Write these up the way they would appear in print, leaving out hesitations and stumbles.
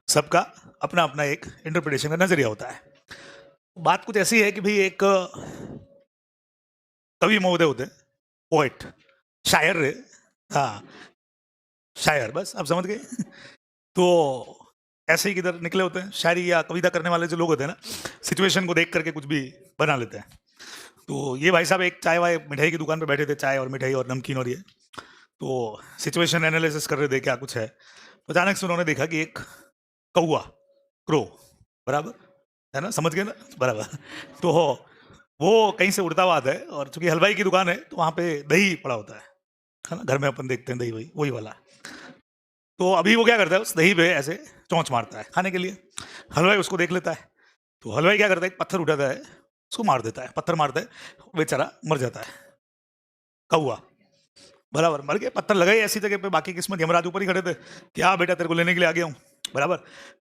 सबका अपना अपना एक इंटरप्रिटेशन का नजरिया होता है। बात कुछ ऐसी है कि भाई एक कवि महोदय होते हैं, पोएट, शायर रे, हाँ, शायर, बस आप समझ गए। तो ऐसे ही किधर निकले होते हैं, शायरी या कविता करने वाले जो लोग होते हैं ना, सिचुएशन को देख करके कुछ भी बना लेते हैं। तो ये भाई साहब एक चाय वाय मिठाई की दुकान पे बैठे थे, चाय और मिठाई और नमकीन और ये, तो सिचुएशन एनालिसिस कर रहे थे क्या कुछ है। तो अचानक से उन्होंने देखा कि एक कौआ, क्रो, बराबर है ना, समझ गए ना, बराबर। तो वो कहीं से उड़ता हुआ आता है, और चूंकि हलवाई की दुकान है तो वहां पे दही पड़ा होता है ना, घर में अपन देखते हैं दही, वही वही वाला। तो अभी वो क्या करता है, उस दही पे ऐसे चोंच मारता है खाने के लिए। हलवाई उसको देख लेता है, तो हलवाई क्या करता है, एक पत्थर उठाता है, उसको मार देता है, पत्थर मारता है, बेचारा मर जाता है कौआ, बराबर मर गया। पत्थर लगा ही ऐसी जगह पे, बाकी किस्मत यमराज ऊपर ही खड़े थे, क्या बेटा तेरे को लेने के लिए आ गया हूँ, बराबर।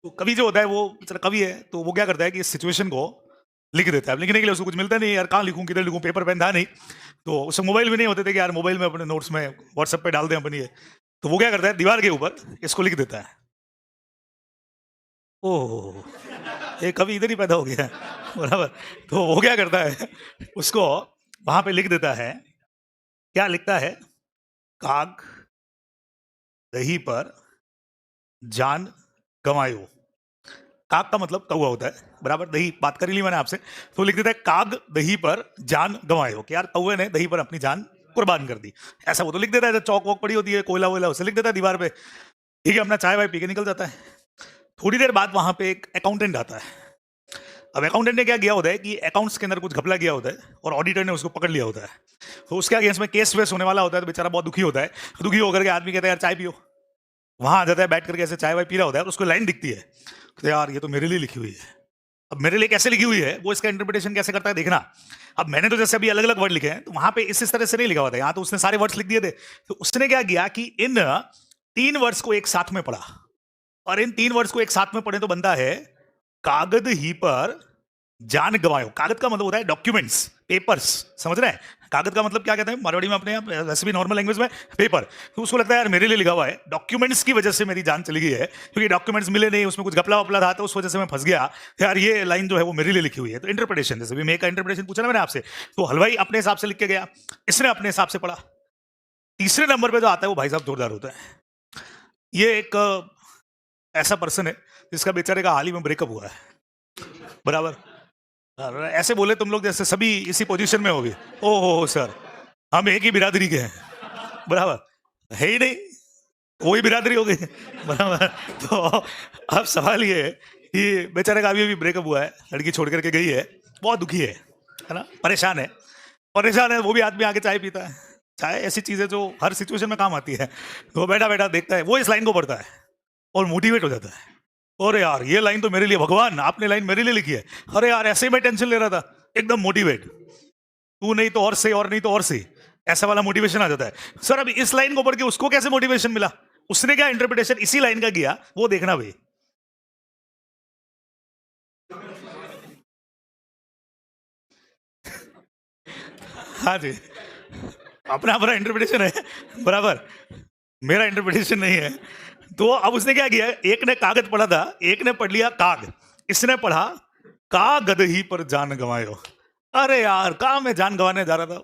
तो कवि जो होता है वो बेचारा कवि है, तो वो क्या करता है कि इस सिचुएशन को लिख देता है। लिखने के लिए उसको कुछ मिलता नहीं यार, कहाँ लिखूं, किधर लिखूं, पेपर पेन था नहीं, तो उससे मोबाइल भी नहीं होते थे कि यार मोबाइल में अपने नोट्स में व्हाट्सएप पे डाल दें अपनी ये। तो वो क्या करता है, दीवार के ऊपर इसको लिख देता है। ओह, ये कवि इधर ही पैदा हो गया है, बराबर। तो वो क्या करता है, उसको वहां पे लिख देता है, क्या लिखता है, काग दही पर जान गंवायो। काग का मतलब कौवा होता है, बराबर, दही बात कर ली मैंने आपसे, तो लिख देता है काग दही पर जान गंवायो, कि यार कौवे ने दही पर अपनी जान कुर्बान कर दी, ऐसा वो तो लिख देता है। चौक वॉक पड़ी होती है, कोयला वोयला, उसे लिख देता है दीवार पे, ठीक है, अपना चाय वाय पी के निकल जाता है। थोड़ी देर बाद वहां पे एक अकाउंटेंट आता है। अब अकाउंटेंट ने क्या किया होता है कि अकाउंट्स के अंदर कुछ घपला किया होता है, और ऑडिटर ने उसको पकड़ लिया होता है, तो उसके अगेंस्ट में केस वेस होने वाला होता है। तो बेचारा बहुत दुखी होता है, दुखी होकर के आदमी कहता है यार चाय पियो, वहां आ जाता है, बैठ करके ऐसे चाय वाय पी रहा होता है, और उसको लाइन दिखती है, तो यार ये तो मेरे लिए लिखी हुई है। अब मेरे लिए कैसे लिखी हुई है, वो इसका इंटरप्रिटेशन कैसे करता है देखना। अब मैंने तो जैसे अभी अलग अलग वर्ड लिखे हैं, तो वहां पे इस तरह से नहीं लिखा हुआ था, यहाँ तो उसने सारे वर्ड्स लिख दिए थे। तो उसने क्या किया कि इन 3 वर्ड्स को एक साथ में पढ़ा, और इन 3 वर्ड्स को एक साथ में पढ़े तो बनता है कागद ही पर जान गंवायो। कागज का मतलब होता है डॉक्यूमेंट्स, पेपर्स, समझ रहे हैं। कागज का मतलब क्या कहते हैं मराठी में अपने यहाँ, वैसे भी नॉर्मल लैंग्वेज में पेपर। तो उसको लगता है यार मेरे लिए लिखा हुआ है, डॉक्यूमेंट्स की वजह से मेरी जान चली गई है, क्योंकि डॉक्यूमेंट्स मिले नहीं, उसमें कुछ घपला वपला था, तो उस वजह से मैं फंस गया, यार ये लाइन जो है वो मेरे लिए लिखी हुई है। तो इंटरप्रिटेशन, जैसे भी मैं का इंटरप्रिटेशन पूछा ना मैंने आपसे, तो हलवाई अपने हिसाब से लिख के गया, इसने अपने हिसाब से पढ़ा। तीसरे नंबर पे जो आता है वो भाई साहब जोरदार होता है। ये एक ऐसा पर्सन है जिसका बेचारे का हाल ही में ब्रेकअप हुआ है, बराबर। और ऐसे बोले तुम लोग जैसे सभी इसी पोजीशन में होगे, ओ हो सर, हम एक ही बिरादरी के हैं, बराबर, है ही नहीं, वही बिरादरी हो गई, बराबर। तो अब सवाल ये है कि बेचारे का अभी अभी ब्रेकअप हुआ है, लड़की छोड़ करके गई है, बहुत दुखी है ना, परेशान है, परेशान है। वो भी आदमी आके चाय पीता है, चाय ऐसी चीज है जो हर सिचुएशन में काम आती है। तो बैठा बैठा देखता है, वो इस लाइन को पढ़ता है और मोटिवेट हो जाता है, अरे यार ये लाइन तो मेरे लिए, भगवान आपने लाइन मेरे लिए लिखी है, अरे यार ऐसे ही मैं टेंशन ले रहा था, एकदम मोटिवेट, तू नहीं तो और से, और नहीं तो और से, ऐसा वाला मोटिवेशन आ जाता है। सर अब इस लाइन को पढ़ के उसको कैसे मोटिवेशन मिला, उसने क्या इंटरप्रिटेशन इसी लाइन का किया, वो देखना भाई। हाँ जी, अपना अपना इंटरप्रिटेशन है, बराबर, मेरा इंटरप्रिटेशन नहीं है। तो अब उसने क्या किया, एक ने कागज पढ़ा था, एक ने पढ़ लिया काग, इसने पढ़ा कागद ही पर जान गंवायो। अरे यार कहा मैं जान गंवाने जा रहा था,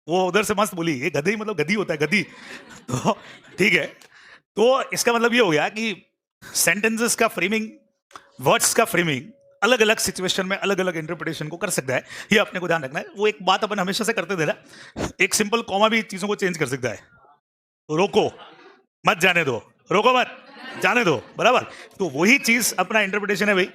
वो उधर से मस्त बोली, ये गधे मतलब गधी होता है, गधी। तो ठीक है, तो इसका मतलब ये हो गया कि सेंटेंसेस का फ्रेमिंग, वर्ड्स का फ्रेमिंग अलग अलग सिचुएशन में अलग अलग इंटरप्रिटेशन को कर सकता है, ये अपने को ध्यान रखना है। वो एक बात अपन हमेशा से करते थे ना, एक सिंपल कॉमा भी चीजों को चेंज कर सकता है, रोको मत जाने दो, रोको मत जाने दो, बराबर। तो वही चीज अपना इंटरप्रिटेशन है भाई।